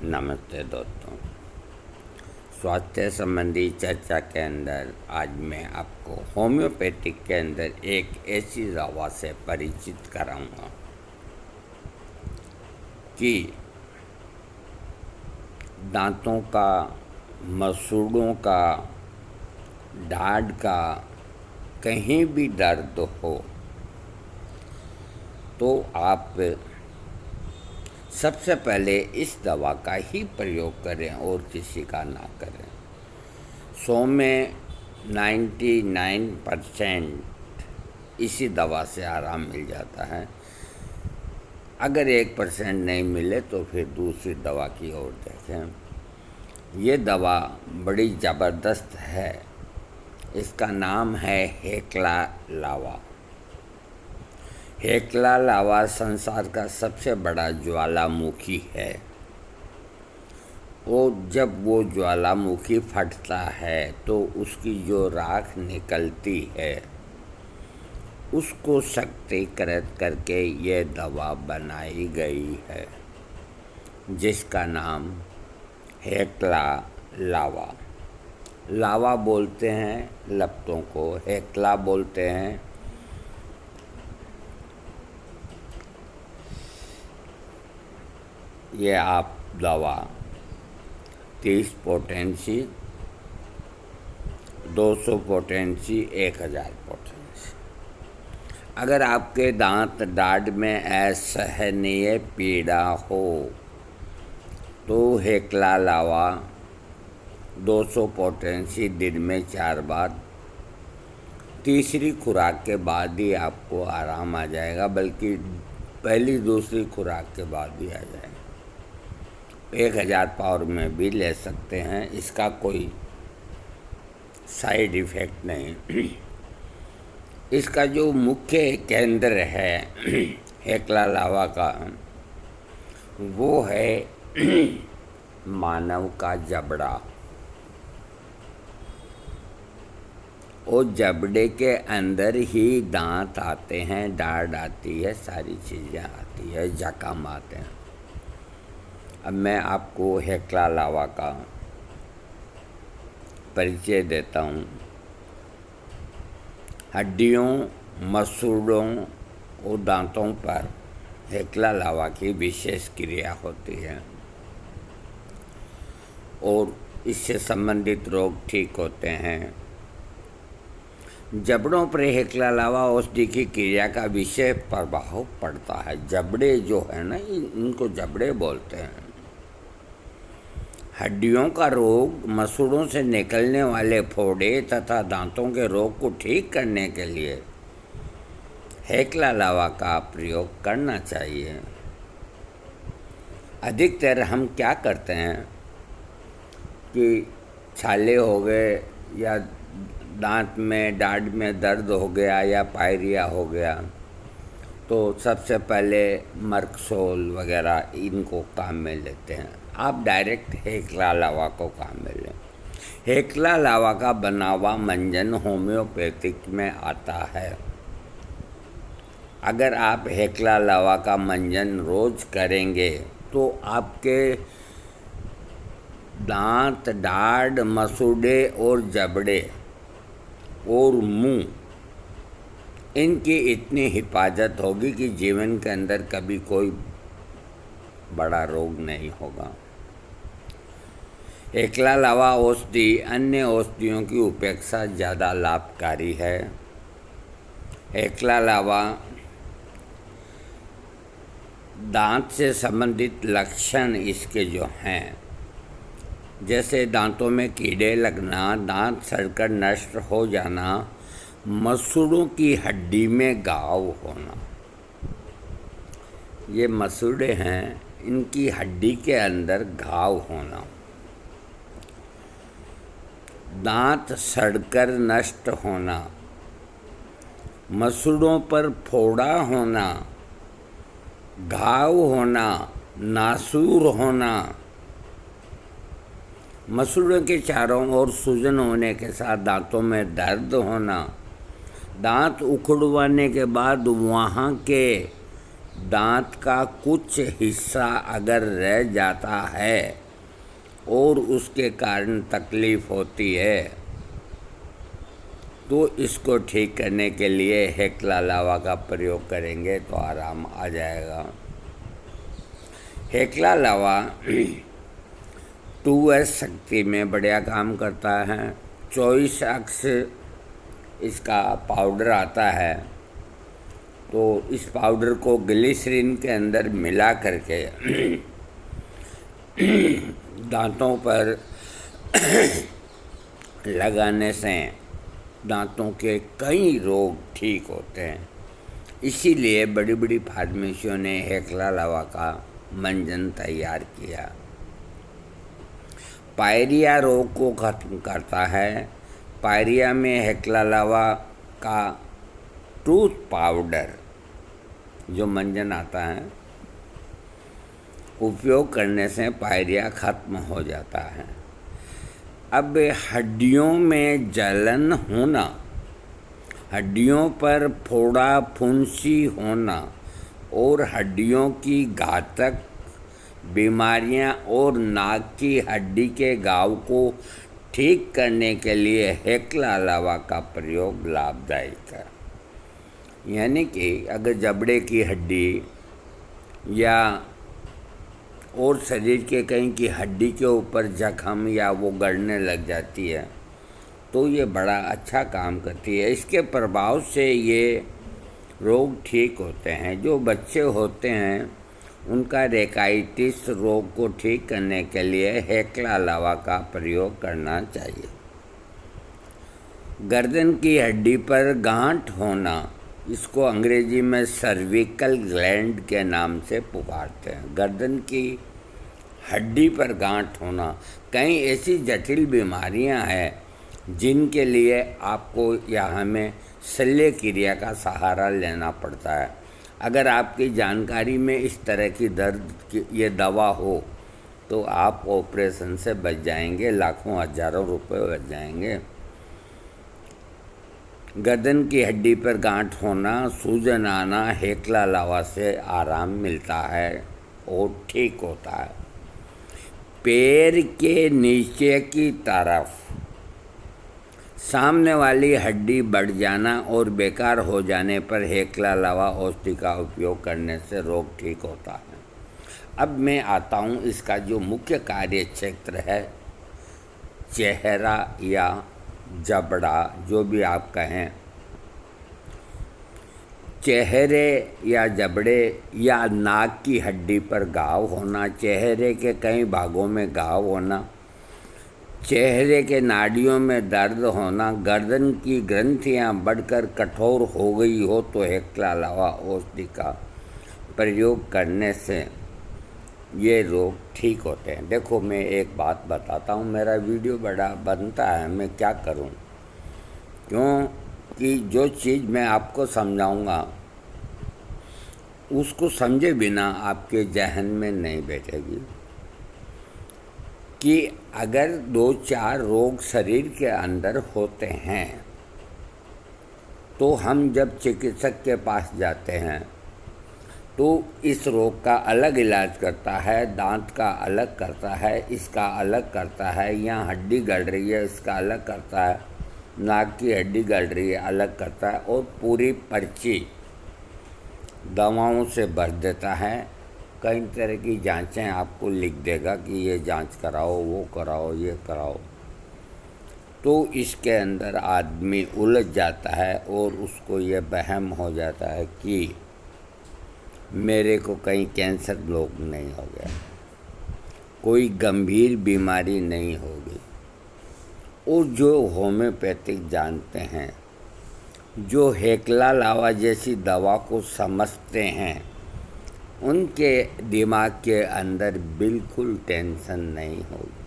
नमस्ते दोस्तों, स्वास्थ्य संबंधी चर्चा के अंदर आज मैं आपको होम्योपैथिक के अंदर एक ऐसी दवा से परिचित कराऊंगा कि दांतों का, मसूड़ों का, दाढ़ का कहीं भी दर्द हो तो आप सबसे पहले इस दवा का ही प्रयोग करें और किसी का ना करें। 100 में 99% इसी दवा से आराम मिल जाता है। अगर 1% नहीं मिले तो फिर दूसरी दवा की ओर देखें। ये दवा बड़ी ज़बरदस्त है। इसका नाम है हेक्ला लावा। हेक्ला लावा संसार का सबसे बड़ा ज्वालामुखी है और जब वो ज्वालामुखी फटता है तो उसकी जो राख निकलती है उसको शक्तिकृत करके ये दवा बनाई गई है, जिसका नाम हेक्ला लावा। लावा बोलते हैं लपटों को, हेक्ला बोलते हैं ये आप दवा 30 पोटेंसी, 200 पोटेंसी, 1000 पोटेंसी। अगर आपके दांत दाढ़ में असहनीय पीड़ा हो तो हेक्ला लावा 200 पोटेंसी दिन में 4 बार, तीसरी खुराक के बाद ही आपको आराम आ जाएगा, बल्कि पहली दूसरी खुराक के बाद ही आ जाएगा। 1000 पावर में भी ले सकते हैं, इसका कोई साइड इफ़ेक्ट नहीं। इसका जो मुख्य केंद्र है हेक्ला लावा का, वो है मानव का जबड़ा। और जबड़े के अंदर ही दांत आते हैं, दाढ़ आती है, सारी चीज़ें आती है, जख्म आते हैं। अब मैं आपको हेक्ला लावा का परिचय देता हूँ। हड्डियों, मसूड़ों और दांतों पर हेक्ला लावा की विशेष क्रिया होती है और इससे संबंधित रोग ठीक होते हैं। जबड़ों पर हेक्ला लावा औषधि की क्रिया का विशेष प्रभाव पड़ता है। जबड़े जो है ना, इनको जबड़े बोलते हैं। हड्डियों का रोग, मसूड़ों से निकलने वाले फोड़े तथा दांतों के रोग को ठीक करने के लिए हेक्ला लावा का प्रयोग करना चाहिए। अधिकतर हम क्या करते हैं कि छाले हो गए या दांत में, दाढ़ में दर्द हो गया या पायरिया हो गया तो सबसे पहले मर्कसोल वगैरह इनको काम में लेते हैं। आप डायरेक्ट हेक्ला लावा को काम में लें। हेक्ला लावा का बना हुआ मंजन होम्योपैथिक में आता है। अगर आप हेक्ला लावा का मंजन रोज करेंगे तो आपके दांत, दाढ़, मसूड़े और जबड़े और मुंह, इनकी इतनी हिफाजत होगी कि जीवन के अंदर कभी कोई बड़ा रोग नहीं होगा। हेक्ला लावा औषधि अन्य औषधियों की अपेक्षा ज़्यादा लाभकारी है। हेक्ला लावा दांत से संबंधित लक्षण इसके जो हैं, जैसे दांतों में कीड़े लगना, दांत सड़कर नष्ट हो जाना, मसूड़ों की हड्डी में घाव होना। ये मसूड़े हैं, इनकी हड्डी के अंदर घाव होना, दांत सड़कर नष्ट होना, मसूड़ों पर फोड़ा होना, घाव होना, नासूर होना, मसूड़ों के चारों ओर सूजन होने के साथ दांतों में दर्द होना, दांत उखड़वाने के बाद वहाँ के दांत का कुछ हिस्सा अगर रह जाता है और उसके कारण तकलीफ़ होती है तो इसको ठीक करने के लिए हेक्ला लावा का प्रयोग करेंगे तो आराम आ जाएगा। हेक्ला लावा 2S शक्ति में बढ़िया काम करता है। 24X इसका पाउडर आता है, तो इस पाउडर को ग्लिसरीन के अंदर मिला करके दांतों पर लगाने से दांतों के कई रोग ठीक होते हैं। इसीलिए बड़ी बड़ी फार्मेसियों ने हेक्ला लावा का मंजन तैयार किया। पायरिया रोग को खत्म करता है। पायरिया में हेक्ला लावा का टूथ पाउडर जो मंजन आता है उपयोग करने से पायरिया खत्म हो जाता है। अब हड्डियों में जलन होना, हड्डियों पर फोड़ा फुंसी होना और हड्डियों की घातक बीमारियां और नाक की हड्डी के घाव को ठीक करने के लिए हेक्ला लावा का प्रयोग लाभदायक है। यानी कि अगर जबड़े की हड्डी या और शरीर के कहीं की हड्डी के ऊपर जख्म या वो गड़ने लग जाती है तो ये बड़ा अच्छा काम करती है। इसके प्रभाव से ये रोग ठीक होते हैं। जो बच्चे होते हैं उनका रेकाइटिस रोग को ठीक करने के लिए हेक्ला लावा का प्रयोग करना चाहिए। गर्दन की हड्डी पर गांठ होना, इसको अंग्रेजी में सर्विकल ग्लैंड के नाम से पुकारते हैं। गर्दन की हड्डी पर गांठ होना, कई ऐसी जटिल बीमारियां हैं जिनके लिए आपको या हमें शल्य क्रिया का सहारा लेना पड़ता है। अगर आपकी जानकारी में इस तरह की दर्द की ये दवा हो तो आप ऑपरेशन से बच जाएंगे, लाखों हजारों रुपए बच जाएंगे। गर्दन की हड्डी पर गांठ होना, सूजन आना, हेक्ला लावा से आराम मिलता है और ठीक होता है। पैर के नीचे की तरफ सामने वाली हड्डी बढ़ जाना और बेकार हो जाने पर हेक्ला लावा औषधि का उपयोग करने से रोग ठीक होता है। अब मैं आता हूँ, इसका जो मुख्य कार्य क्षेत्र है, चेहरा या जबड़ा जो भी आप कहें, चेहरे या जबड़े या नाक की हड्डी पर घाव होना, चेहरे के कई भागों में घाव होना, चेहरे के नाड़ियों में दर्द होना, गर्दन की ग्रंथियां बढ़कर कठोर हो गई हो तो हेक्ला लावा औषधि का प्रयोग करने से ये रोग ठीक होते हैं। देखो, मैं एक बात बताता हूँ, मेरा वीडियो बड़ा बनता है, मैं क्या करूँ, क्योंकि जो चीज़ मैं आपको समझाऊँगा उसको समझे बिना आपके जहन में नहीं बैठेगी। कि अगर 2-4 रोग शरीर के अंदर होते हैं तो हम जब चिकित्सक के पास जाते हैं तो इस रोग का अलग इलाज करता है, दांत का अलग करता है, इसका अलग करता है, यहाँ हड्डी गड़ रही है इसका अलग करता है, नाक की हड्डी गड़ रही है अलग करता है, और पूरी पर्ची दवाओं से भर देता है। कई तरह की जांचें आपको लिख देगा कि ये जांच कराओ, वो कराओ, ये कराओ। तो इसके अंदर आदमी उलझ जाता है और उसको ये वहम हो जाता है कि मेरे को कहीं कैंसर रोग नहीं हो गया, कोई गंभीर बीमारी नहीं होगी। और जो होम्योपैथिक जानते हैं, जो हेक्ला लावा जैसी दवा को समझते हैं, उनके दिमाग के अंदर बिल्कुल टेंशन नहीं होगी।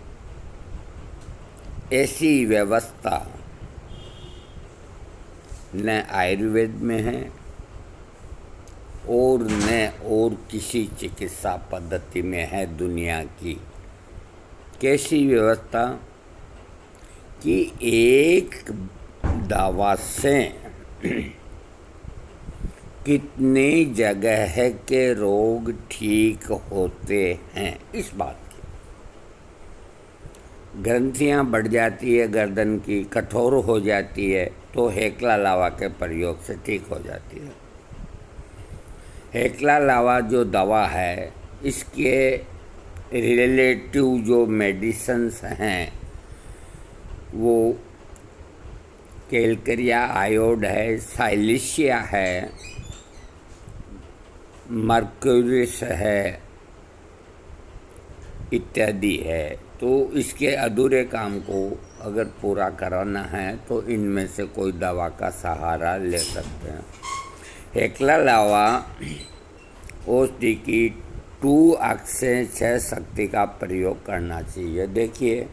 ऐसी व्यवस्था न आयुर्वेद में है और न और किसी चिकित्सा पद्धति में है दुनिया की। कैसी व्यवस्था कि एक दवा से कितनी जगह के रोग ठीक होते हैं। इस बात की ग्रंथियां बढ़ जाती है, गर्दन की कठोर हो जाती है, तो हेकला लावा के प्रयोग से ठीक हो जाती है। हेकला लावा जो दवा है, इसके रिलेटिव जो मेडिसिन्स हैं वो कैलकरिया आयोड है, साइलिशिया है, मर्क्यूरिस है इत्यादि है। तो इसके अधूरे काम को अगर पूरा कराना है तो इनमें से कोई दवा का सहारा ले सकते हैं। हेकला लावा औषधि की 2 से 6 शक्ति का प्रयोग करना चाहिए। देखिए,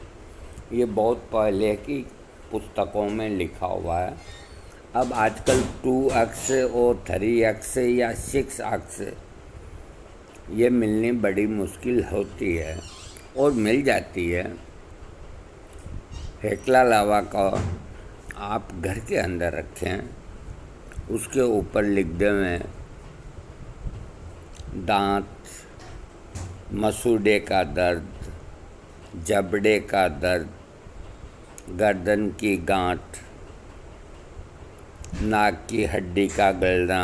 ये बहुत पहले की पुस्तकों में लिखा हुआ है। अब आजकल 2 और 3 या 6 ये मिलनी बड़ी मुश्किल होती है और मिल जाती है। हेकला लावा का आप घर के अंदर रखें, उसके ऊपर लिख दें दांत, मसूड़े का दर्द, जबड़े का दर्द, गर्दन की गांठ, नाक की हड्डी का गलना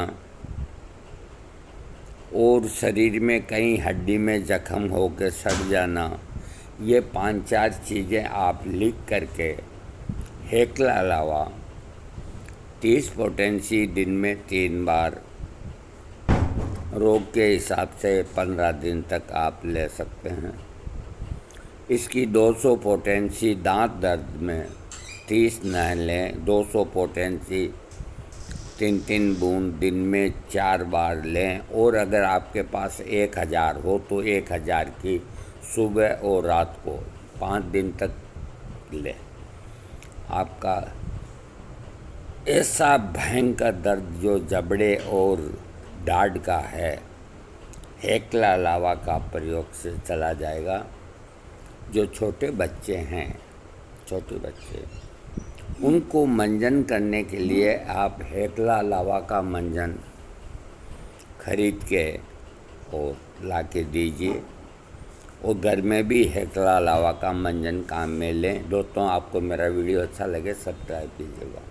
और शरीर में कहीं हड्डी में जख्म हो के सड़ जाना। ये 5-4 चीज़ें आप लिख करके हेकला लावा 30 पोटेंसी दिन में 3 बार, रोग के हिसाब से 15 दिन तक आप ले सकते हैं। इसकी 200 पोटेंसी दांत दर्द में 30 न लें, 200 पोटेंसी 3-3 बूंद दिन में 4 बार लें। और अगर आपके पास 1000 हो तो 1000 की सुबह और रात को 5 दिन तक लें। आपका ऐसा भयंकर दर्द जो जबड़े और दाढ़ का है, हेकला लावा का प्रयोग से चला जाएगा। जो छोटे बच्चे हैं, छोटे बच्चे, उनको मंजन करने के लिए आप हेकला लावा का मंजन खरीद के और ला के दीजिए और घर में भी हेकला लावा का मंजन काम में लें। दोस्तों, आपको मेरा वीडियो अच्छा लगे सब्सक्राइब कीजिएगा।